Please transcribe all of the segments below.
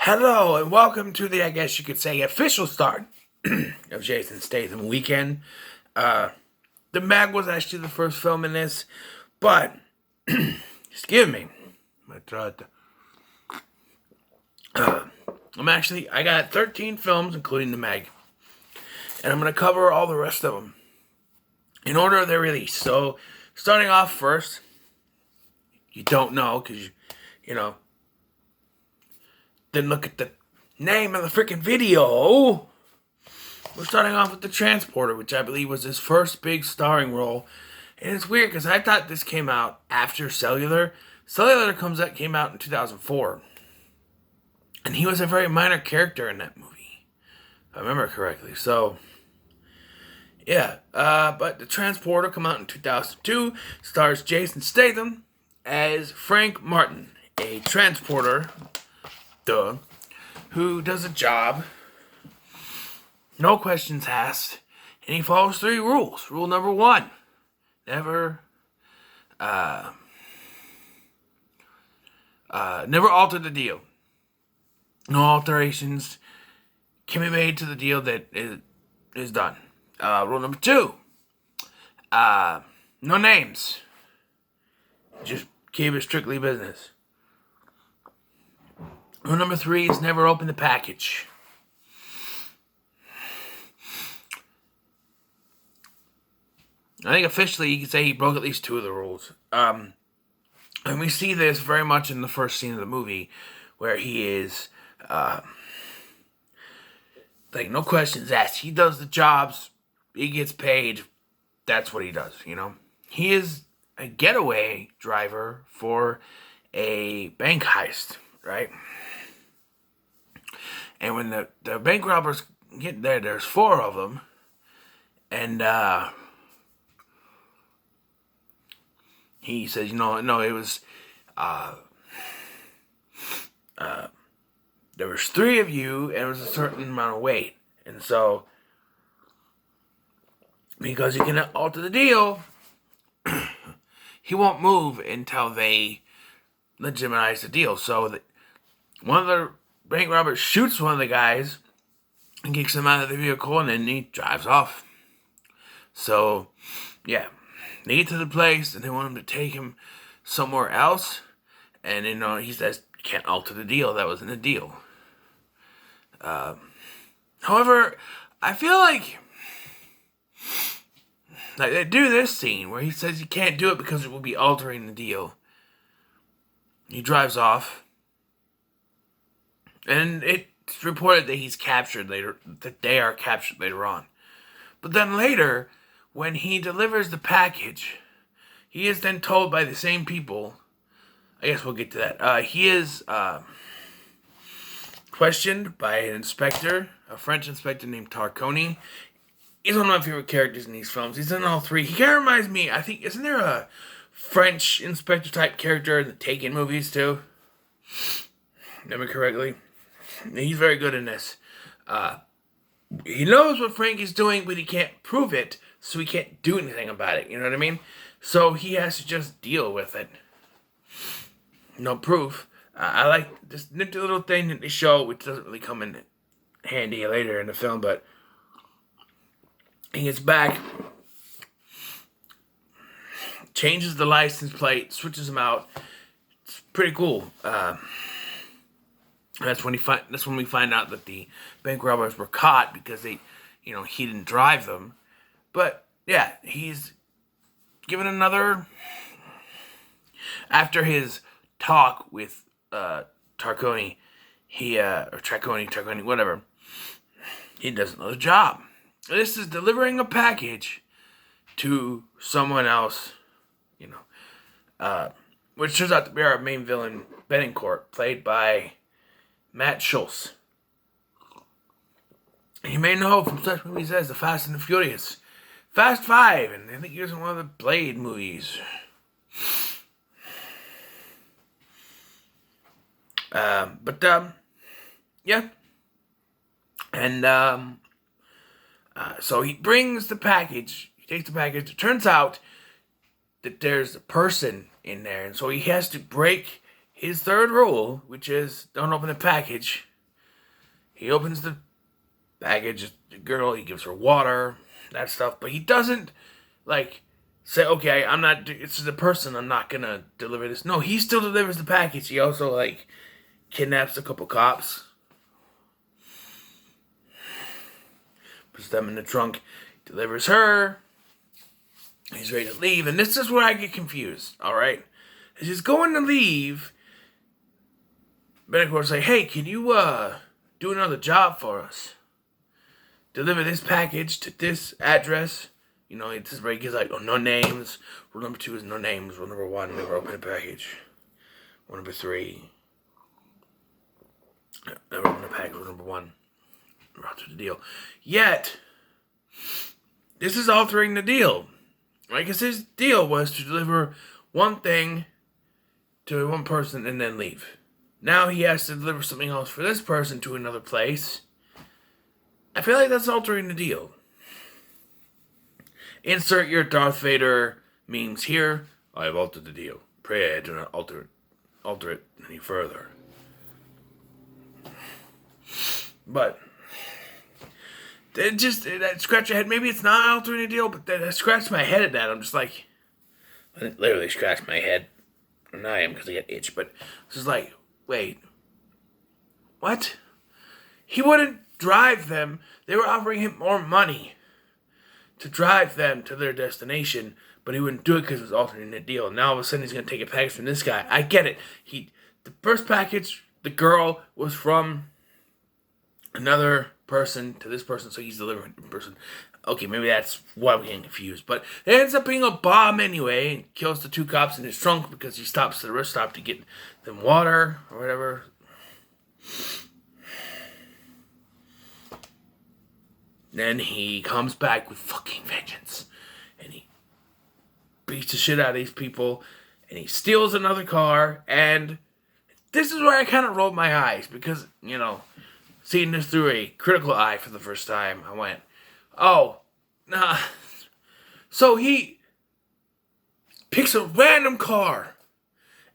Hello and welcome to the, I guess you could say, official start of Jason Statham Weekend. The Meg was actually the first film in this, but excuse me, my throat. I got 13 films, including The Meg, and I'm gonna cover all the rest of them in order of their release. So, starting off first, you don't know because you know didn't look at the name of the freaking video. We're starting off with The Transporter, which I believe was his first big starring role. And it's weird because I thought this came out after Cellular. Cellular came out in 2004. And he was a very minor character in that movie, if I remember correctly. So, yeah. But The Transporter come out in 2002. Stars Jason Statham as Frank Martin, a transporter, who does a job, no questions asked, and he follows 3 rules. Rule number 1, never alter the deal. No alterations can be made to the deal that is done. Rule number 2, no names. Just keep it strictly business. Rule number 3 is never open the package. I think officially you could say he broke at least 2 of the rules. And we see this very much in the first scene of the movie, where he is, no questions asked. He does the jobs, he gets paid, that's what he does, you know? He is a getaway driver for a bank heist, right? And when the bank robbers get there, there's 4 of them, and he says, no, it was, there was 3 of you, and it was a certain amount of weight. And so, because he can alter the deal, he won't move until they legitimize the deal. So, one of the bank robbers shoots one of the guys and kicks him out of the vehicle, and then he drives off. So, yeah. They get to the place, and they want him to take him somewhere else. And, he says, you can't alter the deal. That wasn't a deal. However, I feel like they do this scene where he says he can't do it because it will be altering the deal. He drives off. And it's reported that he's captured later, that they are captured later on. But then later, when he delivers the package, he is then told by the same people, I guess we'll get to that, he is questioned by an inspector, a French inspector named Tarconi. He's one of my favorite characters in these films. He's in all 3. He kind of reminds me, I think, isn't there a French inspector type character in the Taken movies too? Remember correctly? He's very good in this. He knows what Frank is doing, but he can't prove it, so he can't do anything about it. You know what I mean? So he has to just deal with it. No proof. I like this nifty little thing that they show, which doesn't really come in handy later in the film, but he gets back, changes the license plate, switches them out. It's pretty cool. That's when we find out that the bank robbers were caught because he didn't drive them. But yeah, he's given another, after his talk with Tarconi, or Traconi, whatever, he does another job. This is delivering a package to someone else, which turns out to be our main villain, Betancourt, played by Matt Schultz. You may know from such movies as The Fast and the Furious, Fast 5, and I think he was in one of the Blade movies. Yeah. And, so he brings the package, he takes the package. It turns out that there's a person in there, and so he has to break his 3rd rule, which is don't open the package. He opens the package, the girl, he gives her water, that stuff, but he doesn't, like, say, okay, I'm not, it's the person, I'm not gonna deliver this. No, he still delivers the package. He also, like, kidnaps a couple cops, puts them in the trunk, delivers her, he's ready to leave, and this is where I get confused, alright? As he's going to leave, Betancourt's like, hey, can you, do another job for us? Deliver this package to this address. You know, this is where he gets like, oh, no names. Rule number 2 is no names. Rule number 1, never open a package. Rule number 3, never open a package. Rule number 1, route to the deal. Yet, this is altering the deal. Right? Because his deal was to deliver one thing to one person and then leave. Now he has to deliver something else for this person to another place. I feel like that's altering the deal. Insert your Darth Vader memes here. I have altered the deal. Pray I do not alter it any further. But that scratch your head. Maybe it's not altering the deal, but that I scratched my head at that. I'm just like, I didn't literally scratch my head. And I am because I get itch. But it's just like, wait, what? He wouldn't drive them. They were offering him more money to drive them to their destination, but he wouldn't do it because it was altering the deal. Now all of a sudden he's going to take a package from this guy. I get it. The first package, the girl was from another person to this person, so he's delivering to the person. Okay, maybe that's why I'm getting confused. But it ends up being a bomb anyway. And kills the 2 cops in his trunk because he stops at the rest stop to get them water or whatever. Then he comes back with fucking vengeance. And he beats the shit out of these people. And he steals another car. And this is where I kind of rolled my eyes. Because, you know, seeing this through a critical eye for the first time, I went, oh, nah. So he picks a random car.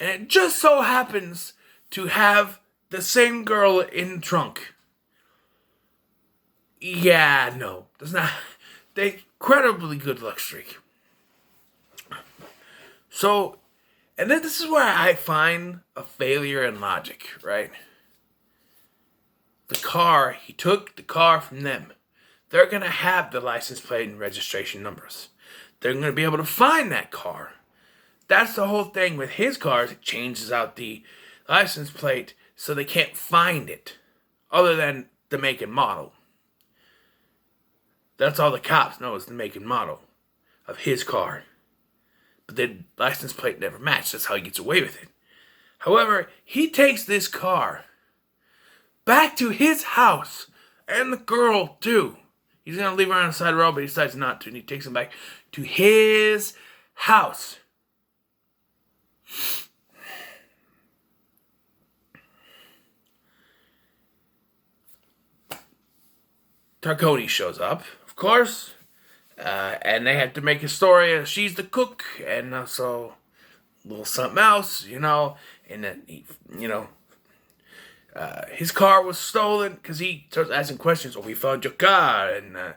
And it just so happens to have the same girl in the trunk. Yeah, no. That's not. They incredibly good luck streak. So, and then this is where I find a failure in logic, right? The car, he took the car from them. They're going to have the license plate and registration numbers. They're going to be able to find that car. That's the whole thing with his cars. It changes out the license plate so they can't find it. Other than the make and model. That's all the cops know is the make and model of his car. But the license plate never matched. That's how he gets away with it. However, he takes this car back to his house. And the girl, too. He's going to leave her on the side of the road, but he decides not to. And he takes him back to his house. Tarconi shows up, of course, and they have to make a story. She's the cook, and also a little something else, you know. And then his car was stolen because he starts asking questions. Oh, we found your car, and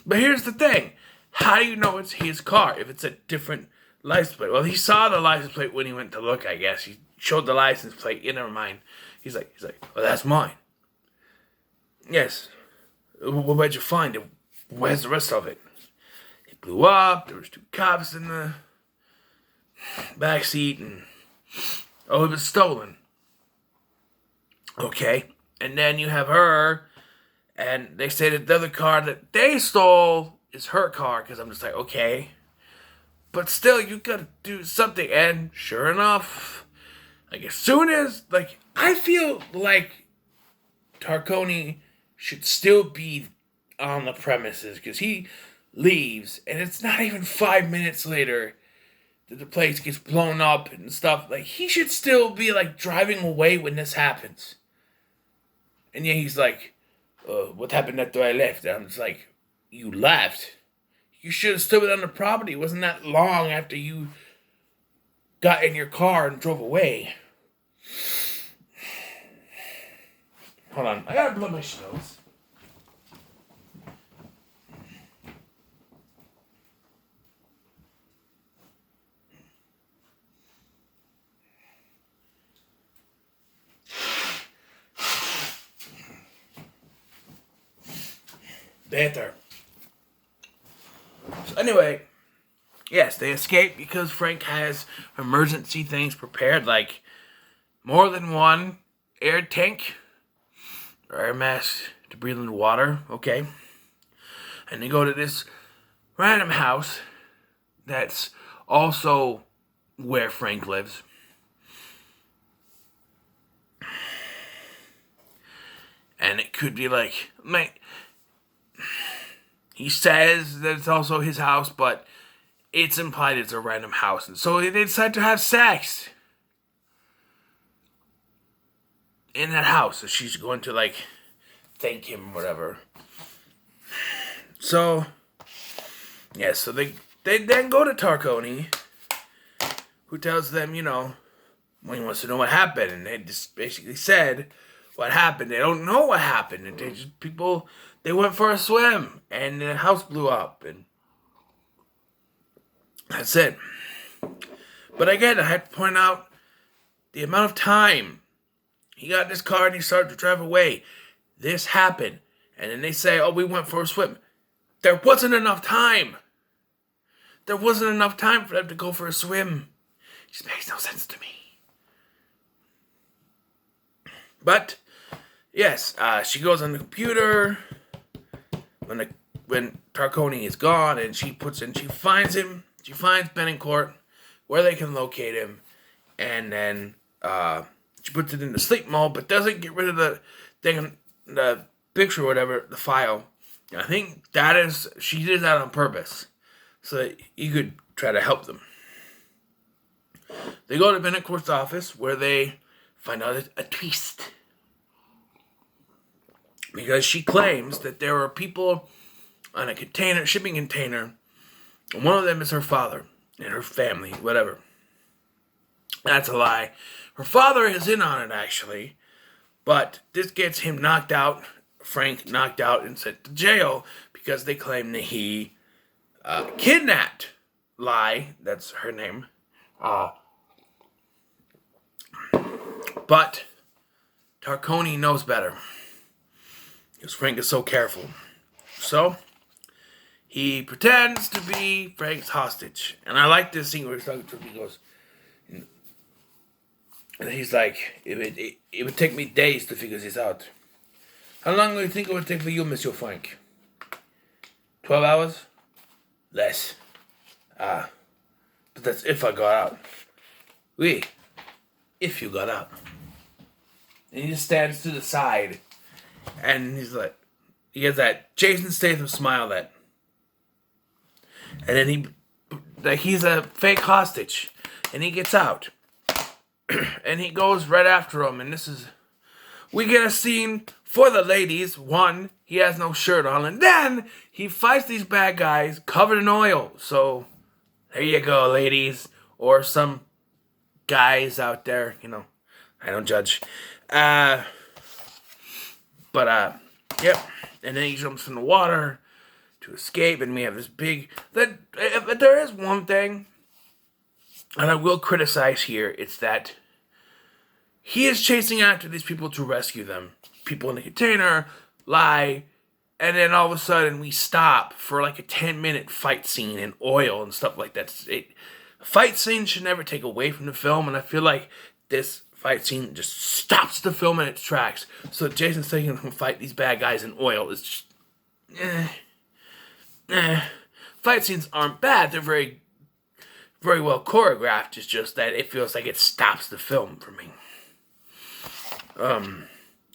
but here's the thing: how do you know it's his car if it's a different license plate? Well, he saw the license plate when he went to look. I guess he showed the license plate. Never mind. He's like, well, that's mine. Yes. Where'd you find it? Where's the rest of it? It blew up. There was 2 cops in the back seat, and it was stolen. Okay. And then you have her, and they say that the other car that they stole is her car, because I'm just like, okay. But still, you gotta do something. And sure enough, like as soon as, like, I feel like Tarconi should still be on the premises because he leaves and it's not even 5 minutes later that the place gets blown up and stuff. Like, he should still be like driving away when this happens. And yeah, he's like, what happened after I left? And I'm just like, you left? You should have still been on the property. It wasn't that long after you got in your car and drove away. Hold on. I gotta blow my nose. Better. So anyway, yes, they escape because Frank has emergency things prepared, like more than one air tank or air mask to breathe in the water, okay? And they go to this random house that's also where Frank lives. And it could be like, he says that it's also his house, but it's implied it's a random house. And so they decide to have sex in that house. So she's going to, like, thank him or whatever. So, yeah, so they then go to Tarconi, who tells them, you know, when he wants to know what happened. And they just basically said what happened. They don't know what happened. And they just, they went for a swim, and the house blew up, and that's it. But again, I had to point out the amount of time he got in his car and he started to drive away. This happened, and then they say, oh, we went for a swim. There wasn't enough time. There wasn't enough time for them to go for a swim. It just makes no sense to me. But yes, she goes on the computer when Tarconi is gone, and she finds him. She finds Benincourt, where they can locate him, and then she puts it into sleep mode, but doesn't get rid of the thing, the picture or whatever, the file. And I think she did that on purpose, so that you could try to help them. They go to Benincourt's office, where they find out a twist. Because she claims that there are people on a shipping container, and one of them is her father and her family, whatever. That's a lie. Her father is in on it, actually, but this gets him knocked out, Frank knocked out and sent to jail because they claim that he kidnapped Lie, that's her name, but Tarconi knows better. Because Frank is so careful. So, he pretends to be Frank's hostage. And I like this scene where he's talking to him. He goes, and he's like, it would take me days to figure this out. How long do you think it would take for you, Monsieur Frank? 12 hours? Less. But that's if I got out. Oui, if you got out. And he just stands to the side. And he's like, he has that Jason Statham smile and then he's a fake hostage, and he gets out, and he goes right after him, and we get a scene for the ladies. One, he has no shirt on, and then he fights these bad guys covered in oil. So, there you go, ladies, or some guys out there, you know, I don't judge. Yep. And then he jumps in the water to escape, and we have this big... there is one thing, and I will criticize here, it's that he is chasing after these people to rescue them. People in the container, Lie, and then all of a sudden we stop for like a 10-minute fight scene in oil and stuff like that. Fight scenes should never take away from the film, and I feel like this fight scene just stops the film in its tracks. So Jason Statham can fight these bad guys in oil. It's just... Fight scenes aren't bad. They're very, very well choreographed. It's just that it feels like it stops the film for me.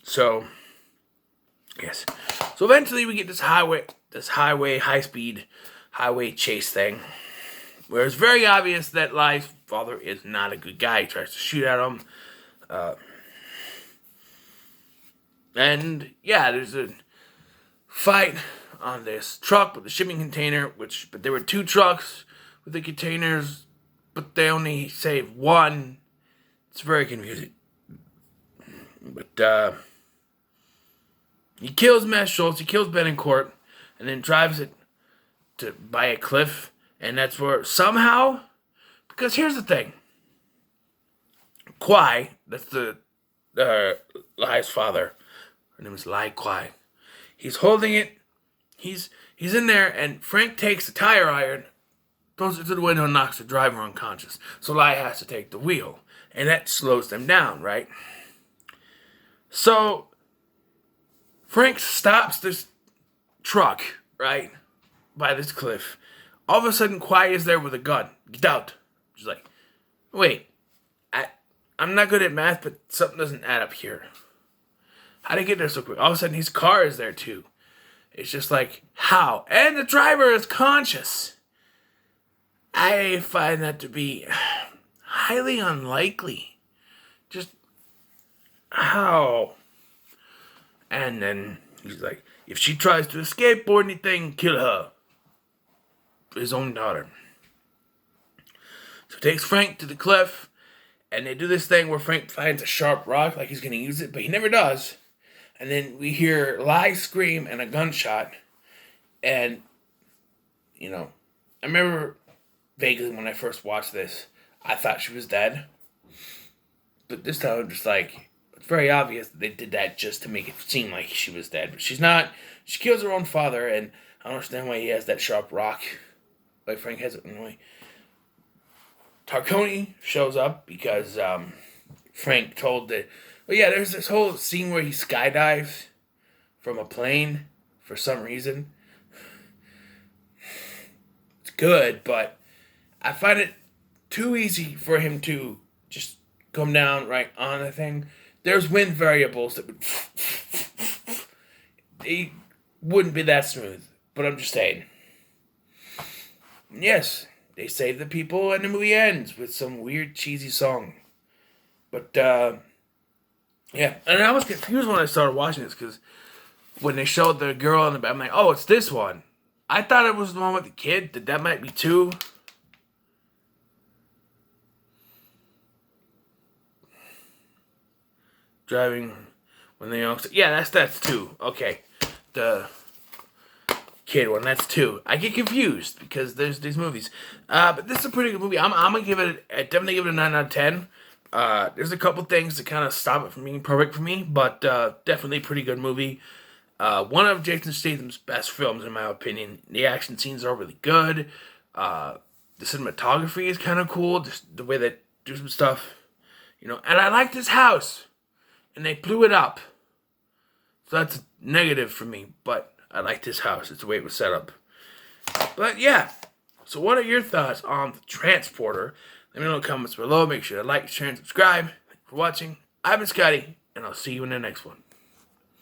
So, yes. So eventually we get this high-speed highway chase thing, where it's very obvious that Lie's father is not a good guy. He tries to shoot at him. And yeah, there's a fight on this truck with the shipping container, but there were two trucks with the containers, but they only saved one. It's very confusing. But He kills Matt Schultz, he kills Betancourt, and then drives it by a cliff. And that's where somehow, because here's the thing. Kwai, that's the Lai's father. Her name is Lai Kwai. He's holding it. He's in there, and Frank takes the tire iron, throws it to the window, and knocks the driver unconscious. So Lai has to take the wheel, and that slows them down, right? So Frank stops this truck, right, by this cliff. All of a sudden, Kwai is there with a gun. Get out. She's like, wait, I'm not good at math, but something doesn't add up here. How'd he get there so quick? All of a sudden, his car is there too. It's just like, how? And the driver is conscious. I find that to be highly unlikely. Just, how? And then he's like, if she tries to escape or anything, kill her. His own daughter. So he takes Frank to the cliff, and they do this thing where Frank finds a sharp rock like he's going to use it, but he never does. And then we hear Lai scream and a gunshot. And, you know, I remember vaguely when I first watched this, I thought she was dead. But this time I'm just like, it's very obvious that they did that just to make it seem like she was dead. But she's not. She kills her own father, and I don't understand why he has that sharp rock. Like Frank has it anyway. Tarconi shows up because Frank told that. Well, yeah, there's this whole scene where he skydives from a plane for some reason. It's good, but I find it too easy for him to just come down right on the thing. There's wind variables that would. They wouldn't be that smooth, but I'm just saying. Yes, they save the people and the movie ends with some weird cheesy song. But, yeah. And I was confused when I started watching this because when they showed the girl in the back, I'm like, oh, it's this one. I thought it was the one with the kid. That might be two. Driving when they all... Yeah, that's two. Okay. The kid one, that's two. I get confused because there's these movies. But this is a pretty good movie. I'm gonna give it, definitely give it a 9 out of 10. There's a couple things that kind of stop it from being perfect for me, but definitely a pretty good movie. One of Jason Statham's best films, in my opinion. The action scenes are really good. The cinematography is kind of cool, just the way they do some stuff, you know. And I liked his house, and they blew it up, so that's a negative for me. But I liked his house. It's the way it was set up. But yeah. So what are your thoughts on The Transporter? Let me know in the comments below. Make sure to like, share, and subscribe. Thank you for watching. I've been Scotty, and I'll see you in the next one.